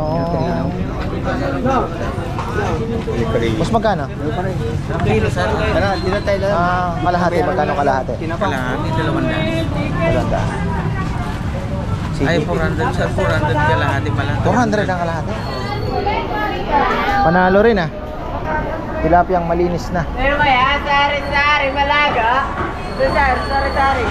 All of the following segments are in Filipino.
ano. Mas magkano? Kilo, sir. Tara, dito tayo lang. Kalahati. Magkano kalahati? Kalahati, 200. 200. Ay, 400, sir. 400 kalahati pala. 400 ang kalahati. Panalo rin ah. Tilapiyang malinis na. Pero kaya, sari-sari, malaga. Sari-sari.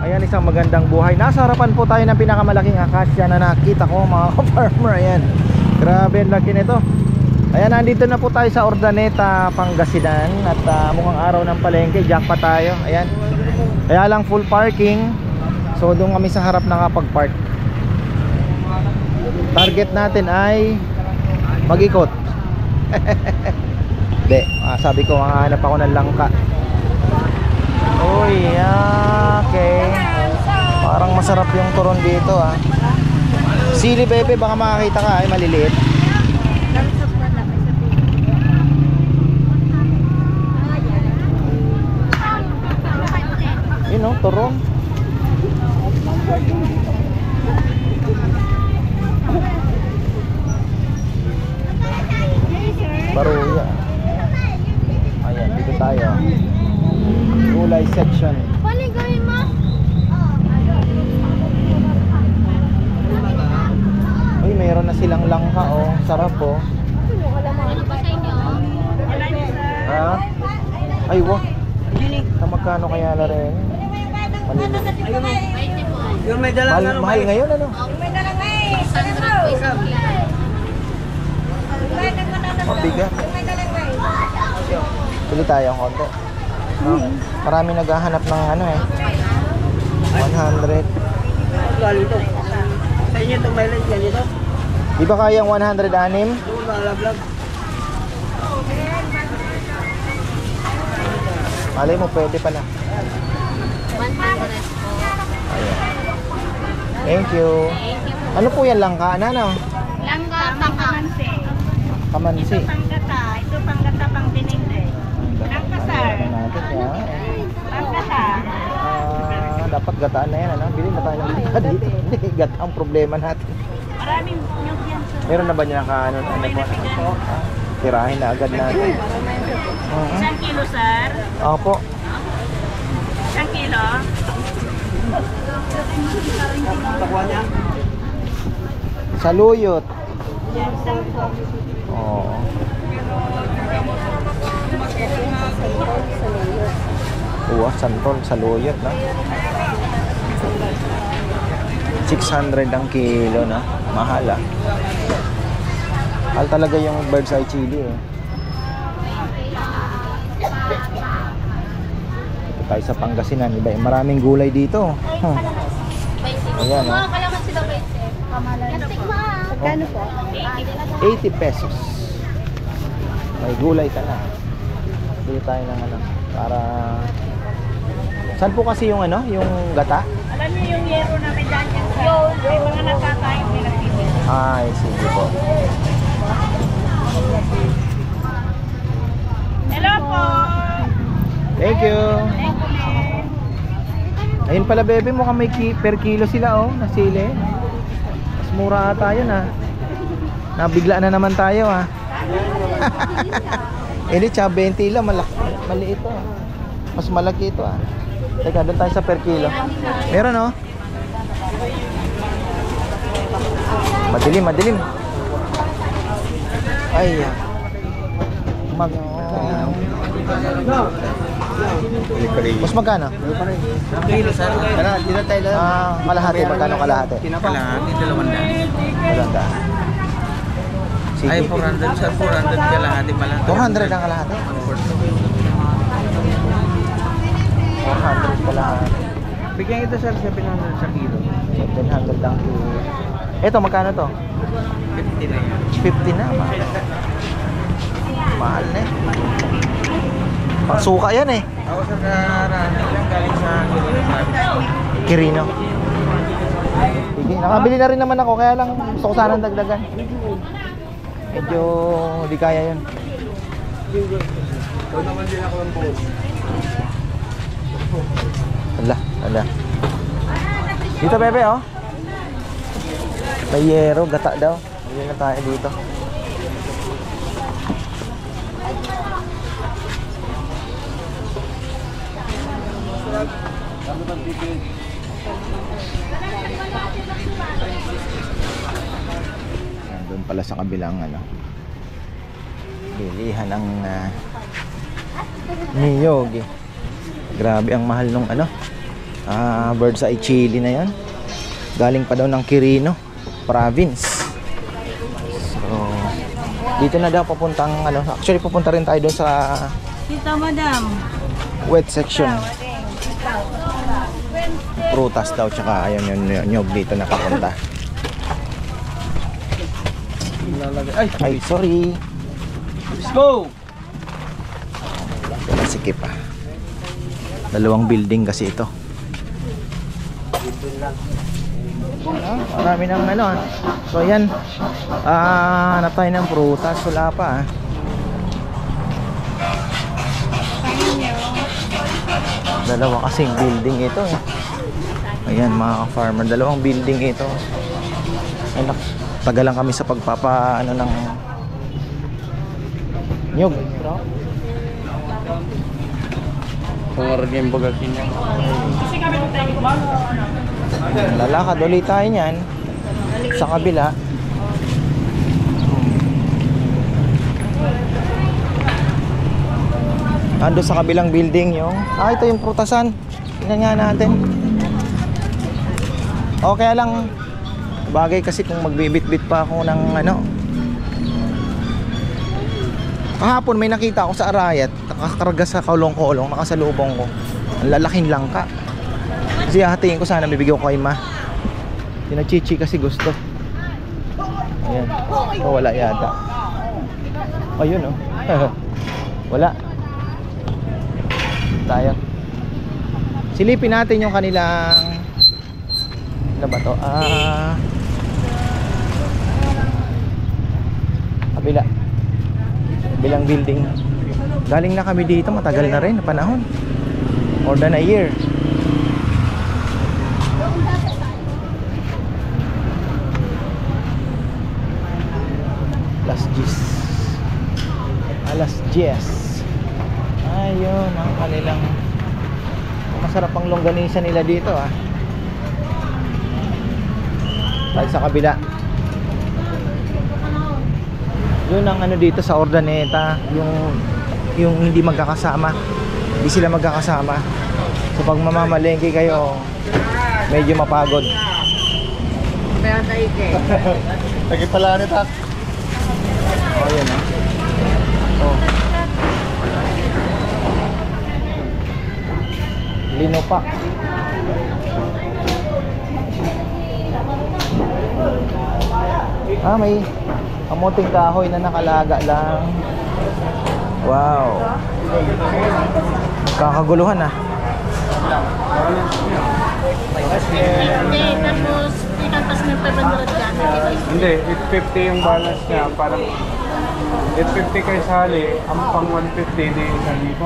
Ayan, isang magandang buhay. Nasa harapan po tayo ng pinakamalaking akasya na nakita ko, mga ka-farmer. Ayan, grabe ang laki nito. Ayan, nandito na po tayo sa Urdaneta, Pangasinan. At mukhang araw ng palengke, jackpot tayo. Ayan, kaya lang full parking. So doon kami sa harap nakapag-park. Target natin ay mag-ikot. Hindi, sabi ko hanap ako ng langka. Uy, okay. Parang masarap yung turon dito ah. Sili bebe, baka makakita ka ay maliliit. Yun oh, turon. Baruya. Ayan, dito tayo. Gulay section. Paano gawin mo? Uy, mayroon na silang langka oh. Sarap oh. Ano pa sa inyo? Ha? Ay, wah. Sa magkano kaya na rin? Yung may dalang Mahal ngayon ano? Mabigat. Pili tayo ang konti. No? Marami naghahanap ng ano eh. 100. Sa inyo itong may link yan dito? Di ba kayang 106? Doon malablag. Malay mo, pwede pala. 100 po. Ayan. Thank you. Ano po yan, langka na no? Langga, pangkamansi. Kamansi. Panggata. Ito panggata pang tininde. Langka, sir. Natin yan. Panggata. Dapat gataan na yan, ano? Bili na tayo ng gata dito. Hindi, gata ang problema natin. Maraming nyug yan, sir. Meron na ba niya ano po? Tirahin na agad natin. Isang kilo, sir. Opo. Isang kilo. Takuha niya. Saluyot. Oo. Santol, saluyot na. 600 ang kilo na. Mahal ah. Mahal talaga yung bird's eye chili eh. Ito tayo sa Pangasinan, iba maraming gulay dito. Ayan oh. Kalamansi daw 20. Pamalan po. Magkano po? 80 pesos. May gulay ka na. Bili tayo ng ano para. Saan po kasi yung ano, yung gata? Alam niyo yung yero na may ganyan sa may mga nakakain may nagtitip. Ay, sige po. Hello po! Thank you. Thank you, ma'am. Ayun pala bebe, mukhang may per kilo sila oh, na sili. Mas mura ata yun ah. Nabigla na naman tayo ah. Hindi, tsaka 20 lang, maliit oh. Mas malaki ito ah. Teka, doon tayo sa per kilo. Meron oh. Madilim, madilim. Ay, mas magkano? Kilo, sir. Tara, dito tayo lang. Kalahati, magkano kalahati? Kalahati, 200. Maganda. Ay, 400, sir. 400 kalahati pala. 400 ang kalahati? 400 kalahati. Bigyan ito, sir, 700 sa kilo. 700 ang kilo. Ito, magkano to? 50 na yan. 50 na, mahal. Mahal na eh. Pangsuka yan eh. Ako sa karami lang galing sa Quirino. Sige, nakabili na rin naman ako, kaya lang gusto ko sanang dagdagan. Medyo hindi kaya yun. Doon naman din ako ng buo. Ala, ala. Dito, bebe, oh. May yero, gata daw. Hindi na tayo dito. Doon pala sa kabilang ano, bilihan ng niyog. Grabe ang mahal nung ano, bird's eye chili na yan. Galing pa daw ng Quirino province. So dito na daw papuntang ano, actually pupunta rin tayo doon sa Tita Madam. wet section. Prutas daw, tsaka ayun yung nyog dito nakapunta. Ay, sorry. Let's go! Nasikip ah. Dalawang building kasi ito. Marami ng ano ah. So yan, hanap tayo ng prutas. Wala pa ah. Dalawa kasing building ito eh. Ayan mga ka-farmer, dalawang building ito. Ay, tagal lang kami sa pagpapa ano ng nyog. Pangarag yung bagasin niya. Lalakad ulit tayo niyan sa kabila. Ando sa kabilang building yung ito yung prutasan. Tingnan nga natin. Okay lang, bagay kasi kung magbibit-bit pa ako ng ano. Kahapon may nakita ako sa Arayat, nakakarga sa kolong-kolong, nakasalubong ko. Ang lalaking langka. Kasi hatiin ko sana, bibigyan ko kay ma. Pinachichi kasi gusto. Ayan. Oh, wala yata. Ayun oh. Wala. Tayo. Silipin natin yung kanilang ano ba to? Kabila. Bilang building. Galing na kami dito, matagal na rin na panahon. More than a year. Alas 10. Ayun ang kanilang masarap ang longganisa nila dito ah. Tayo sa kabila. Yun ang ano dito sa Urdaneta, yung hindi magkakasama. Hindi sila magkakasama. So pag mamamalengke kayo, medyo mapagod. Lagi pala nito. Oh, yun ah. Oh. Lino pa. May kamuting kahoy na nakalaga lang. Wow. Kakaguluhan ah. Tapos, ikantas ng 500 gamit. Hindi, 850 yung balance niya. Parang 850 kay Sally, ang pang 150 di 1,000.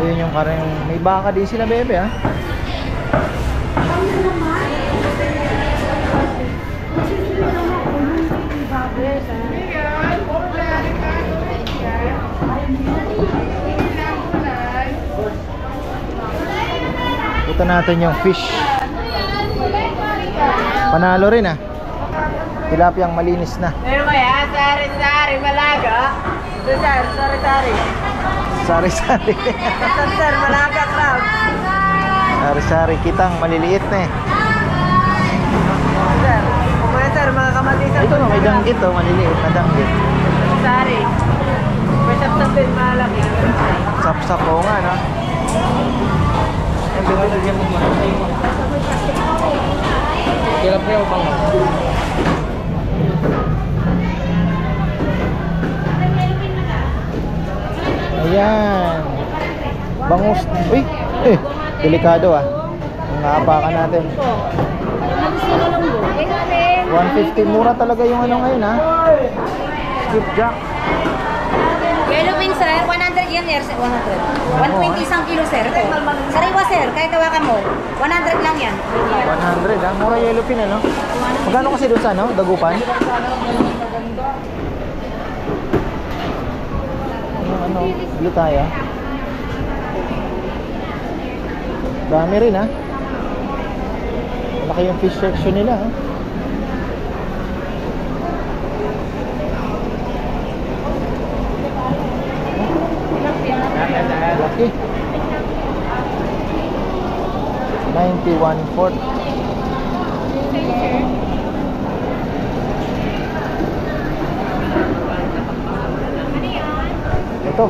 Ayun yung karang may baka din sila bebe ah. Punta natin yung fish. Panalo rin ah. Tilapiyang malinis na. Pero kaya, sari-sari, malaga. Sari-sari. Sari-sari. Sari-sari, malaga, crowd. Sari-sari, kitang maliliit na eh. Sir, kumaya sir, mga kamatisan. Ito no, may danggit oh, maliliit na danggit. Sari. May sapsap din malaki. Sap-sap po nga no. Hirap niya bang? Ayan. Bangus. Uy, delikado ah. Ang hapakan natin. Ikaw din. 150, mura talaga yung ano ngayon ha. Skipjack. Yellow pin sir, 100 yan sir, 100. 120 isang kilo sir. Sariwa sir, kahit tawakan mo. 100 lang yan. 100 ha, mura yellow pin ano. Magkano kasi doon sa ano, dagupan? Ano, blue tayo. Dami rin ha. Malaki yung fish section nila ha. Laki. 91.4. Ito.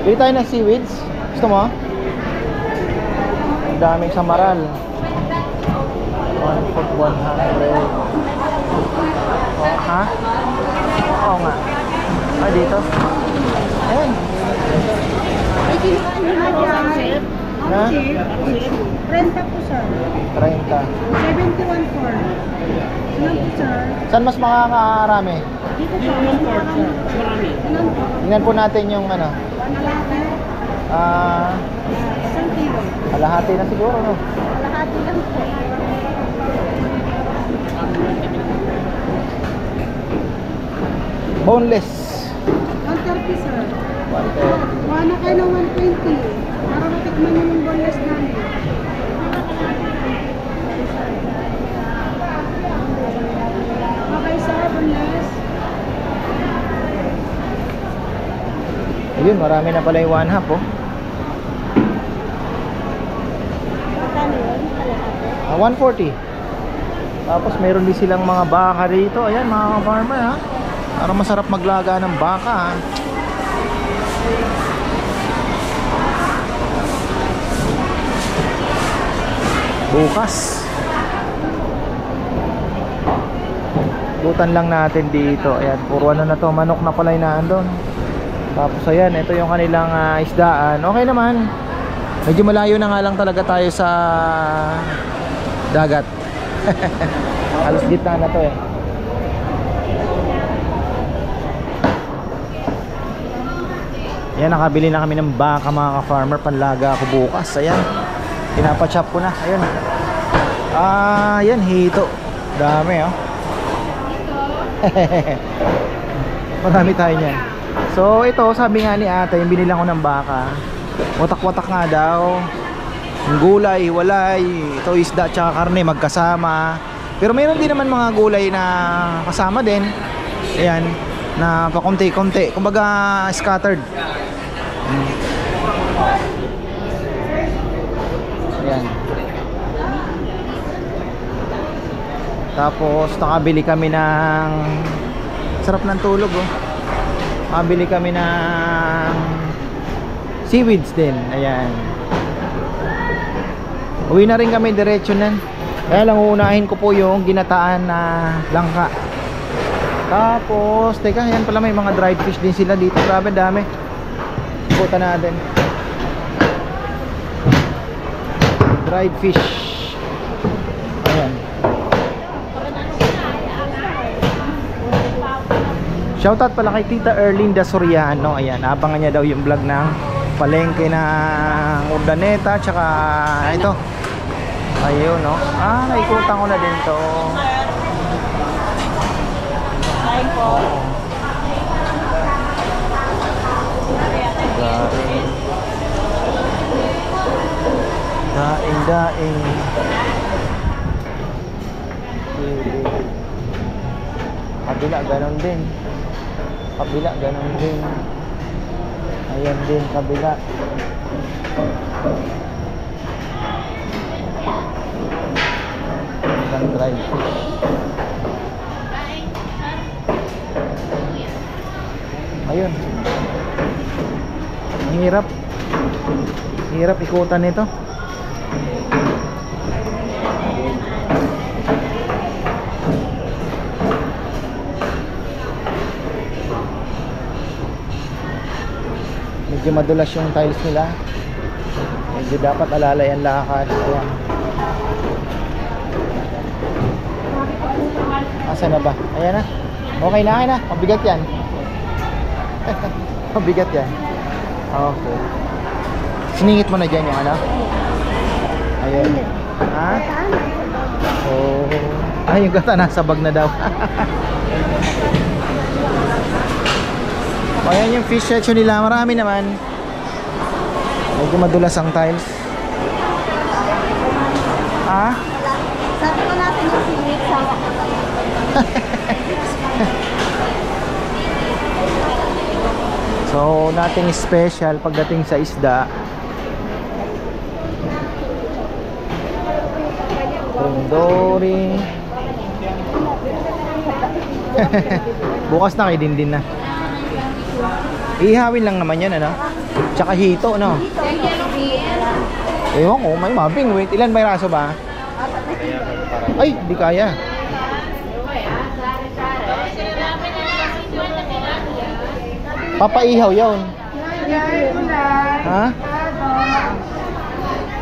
Bili tayo ng seaweeds. Gusto mo? Ang daming samaral. 1 foot 100. Oh, ha? Oo nga. Ah, dito. Ayan. Na? 30 po sir. 30. 71 po. Ilan po sir? Saan mas makakarami? Dito po. Ilan po? Tingnan po natin yung ano. Isang kilo. Kalahati na siguro, no? Kalahati lang po. Boneless. 130 sir. 130. Kuha na kayo ng 120. Para matikman nyo yung boneless namin. Okay sir, boneless. Ayun, marami na pala yung 1/2, oh. Magkano yun? 140. Tapos meron din silang mga baka dito. Ayan, mga farmer ha. Para masarap maglaga ng baka ha. Bukas butan lang natin dito. Ayan, puro ano na to, manok na pala yung naandun. Tapos ayan, ito yung kanilang isdaan. Okay naman. Medyo malayo na nga lang talaga tayo sa dagat. Halos gitna na to eh. Ayan, nakabili na kami ng baka mga ka-farmer. Panlaga ako bukas. Ayan, pinapachop ko na. Ayan. Ayan, hito. Dami oh. Marami tayo niyan. So ito, sabi nga ni ate, yung binilang ko ng baka, watak-watak nga daw. Yung gulay, walay. Ito isda tsaka karne magkasama. Pero mayroon din naman mga gulay na kasama din. Ayan, na pakunti-kunti. Kumbaga scattered. Ayan. Tapos nakabili kami ng, sarap ng tulog oh. Nakabili kami ng seaweeds din. Ayan. Uwi na rin kami diretso nan. Kaya lang uunahin ko po yung ginataan na langka. Tapos teka, yan pala, may mga dried fish din sila dito. Grabe dami. Ikutan natin. Dried fish. Ayan. Shoutout pala kay Tita Erlinda Soriano. Ayan, abangan niya daw yung vlog ng palengke ng Urdaneta. Tsaka ito. Ayun, no? Naikutan ko na din to. Daing. Kabila, ganon din. Kabila, ganon din. Ayan din, kabila. Isang dried fish. Ayun. Ang hirap. Hirap ikutan nito. Medyo madulas yung tiles nila. Medyo dapat alalay ang lakad. Ayan. Asa na ba? Ayan na. Okay na, akin na. Mabigat yan. Mabigat yan. Okay. Siningit mo na dyan yung ano? Ayun. Ha? Oh. Ay, yung gata nasa bag na daw. Ayan yung fish section nila. Marami naman. Medyo madulas ang tiles. Ha? Sabi ko natin yung sinig sa So, nating special pagdating sa isda. Rondori. Bukas na kay Dindin na. Ihawin lang naman yan, ano? Tsaka hito, no? Ewan ko, may mabing. Wait, ilan may raso ba? Ay, di kaya. Papaihaw yun. Ha?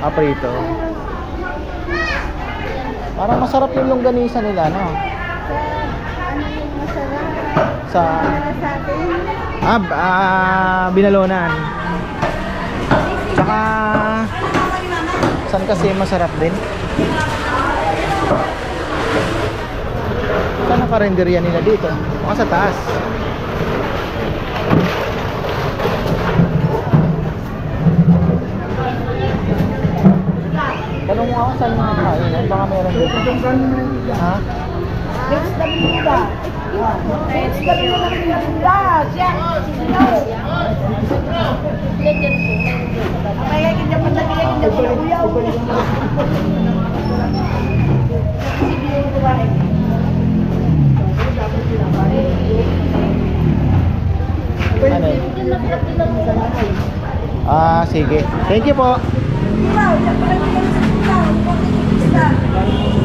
Aprito. Parang masarap yung longganisa nila, no? Sa Binalonan. Tsaka saan kasi masarap din? Saan ang karinderya nila dito? Baka sa taas. Tanong mo ako saan mga kainan, baka meron dito. Ha? Ano? Sige. Thank you po.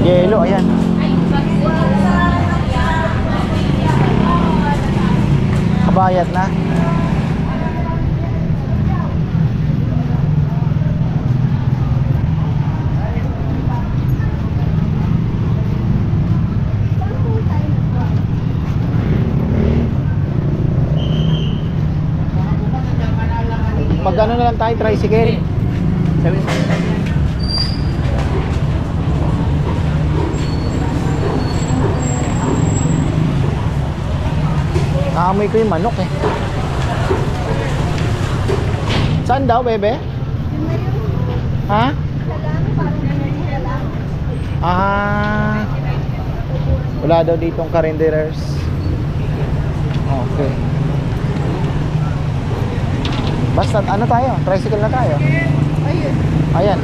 Yelo, ayan. Kabayad na. Pag ano na lang tayo, tricycle. Naamoy ko yung manok eh. Saan daw, bebe? Ha? Wala daw ditong carinderers. Okay. Basta ano tayo? Tricycle na tayo. Ayan.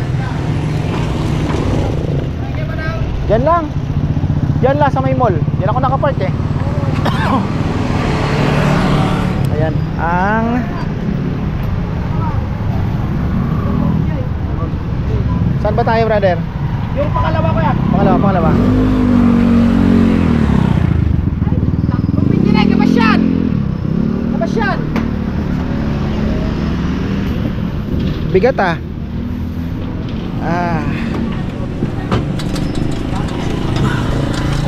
Diyan lang. Diyan lang sa may mall. Diyan ako nakapark eh. Ayan. Saan ba tayo, brother? Yung pangalawa ko yan. Pangalawa. Kumpintinay, kabasyan! Kabasyan! Bigat ah.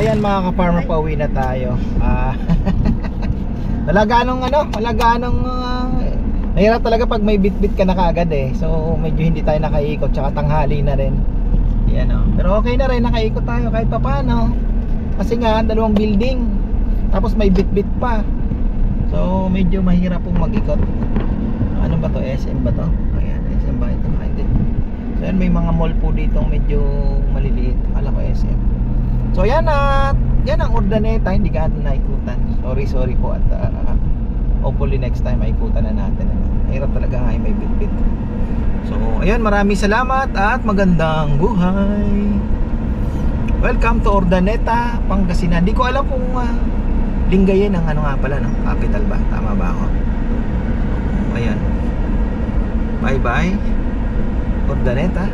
Ayan mga ka-farmer, pauwi na tayo. Wala ganong nahirap talaga pag may bit-bit ka na kaagad eh. So medyo hindi tayo nakaikot, tsaka tanghali na rin. Yan oh. Pero okay na rin, nakaikot tayo kahit papaano. Kasi nga, 2 building. Tapos may bit-bit pa. So medyo mahirap pong mag-ikot. Ano ba to? SM ba to? Ayan, SM ba ito? So yan, may mga mall po dito medyo maliliit. Akala ko SM. So yan yan ang Urdaneta, hindi ka naikutan. Sorry po at hopefully next time maikutan na natin. Hirap talaga nga may bit-bit. So ayan, maraming salamat at magandang buhay. Welcome to Urdaneta, Pangasinan. Hindi ko alam kung Lingayen ang ano nga pala, no? Capital ba? Tama ba ako? So, ayan. Bye bye Urdaneta.